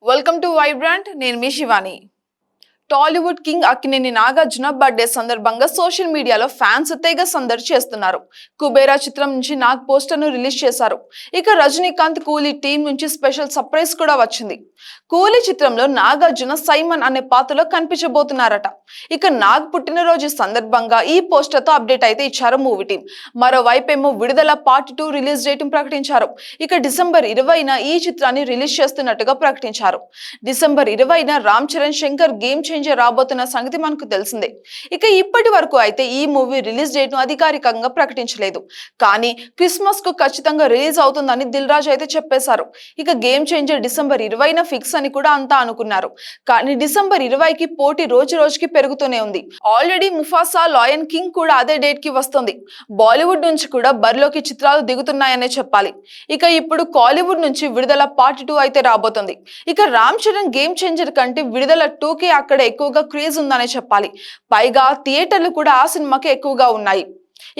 Welcome to Vibrant. నేను మీ Shivani. Tollywood king Akkineni Nagarjuna birthday సందర్భంగా social మీడియాలో ఫ్యాన్స్ తెగ సందడి చేస్తున్నారు. కుబేరా చిత్రం నుంచి నాగ్ పోస్టర్ ను రిలీజ్ చేశారు. ఇక రజనీకాంత్ కూలీ టీం నుంచి స్పెషల్ సర్ప్రైజ్ కూడా వచ్చింది. కూలీ చిత్రంలో నాగార్జున సైమన్ అనే పాత్రలో కనిపించబోతున్నారట. ఇక నాగ్ పుట్టినరోజు సందర్భంగా ఈ పోస్టర్ తో అప్డేట్ అయితే ఇచ్చారు మూవీ టీం. మరోవైపేమో విడుదల పార్ట్ 2 రిలీజ్ డేట్ ప్రకటించారు. ఇక డిసెంబర్ 20న ఈ చిత్రాన్ని రిలీజ్ చేస్తున్నట్టుగా ప్రకటించారు. డిసెంబర్ 20న రామ్ చరణ్ శంకర్ గేమ్ రాబోతున్న సంగతి మనకు తెలిసిందే. ఇక ఇప్పటి వరకు అయితే ఈ మూవీ రిలీజ్ డేట్ ను అధికారికంగా ప్రకటించలేదు. కానీ క్రిస్మస్ కు ఖచ్చితంగా రిలీజ్ అవుతుందని దిల్ రాజు అయితే చెప్పేశారు. ఇక గేమ్ చేంజర్ డిసెంబర్ 20న ఫిక్స్ అని కూడా అంతా అనుకున్నారు. కానీ డిసెంబర్ 20కి పోటీ రోజు రోజుకి పెరుగుతూనే ఉంది. ఆల్రెడీ ముఫాసా, లయన్ కింగ్ కూడా అదే డేట్ కి వస్తుంది. బాలీవుడ్ నుంచి కూడా బరిలోకి చిత్రాలు దిగుతున్నాయనే చెప్పాలి. ఇక ఇప్పుడు కాలీవుడ్ నుంచి విడుదల పార్ట్ 2 అయితే రాబోతుంది. ఇక రామ్ చరణ్ గేమ్ చేంజర్ కంటే విడుదల 2కి అక్కడ ఎక్కువగా క్రేజ్ ఉందనే చెప్పాలి. పైగా థియేటర్లు కూడా ఆ సినిమాకి ఎక్కువగా ఉన్నాయి.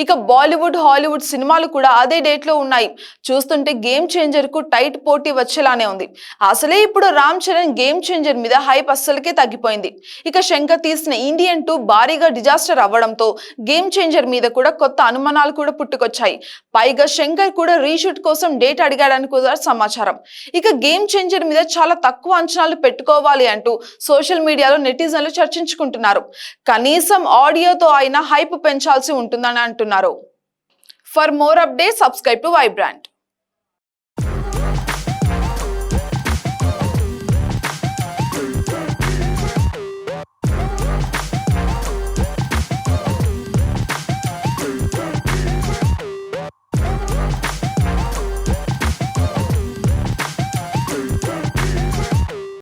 ఇక బాలీవుడ్, హాలీవుడ్ సినిమాలు కూడా అదే డేట్ లో ఉన్నాయి. చూస్తుంటే గేమ్ చేంజర్ కు టైట్ పోటీ వచ్చేలానే ఉంది. అసలే ఇప్పుడు రామ్ చరణ్ గేమ్ చేంజర్ మీద హైప్ అస్సలకే తగ్గిపోయింది. ఇక శంకర్ తీసిన ఇండియన్ 2 భారీగా డిజాస్టర్ అవ్వడంతో గేమ్ చేంజర్ మీద కూడా కొత్త అనుమానాలు కూడా పుట్టుకొచ్చాయి. పైగా శంకర్ కూడా రీషూట్ కోసం డేట్ అడిగాడని కూడా సమాచారం. ఇక గేమ్ చేంజర్ మీద చాలా తక్కువ అంచనాలు పెట్టుకోవాలి అంటూ సోషల్ మీడియాలో నెటిజన్లు చర్చించుకుంటున్నారు. కనీసం ఆడియోతో అయినా హైప్ పెంచాల్సి ఉంటుందని అంటున్నారు. For more updates, subscribe to Vibrant.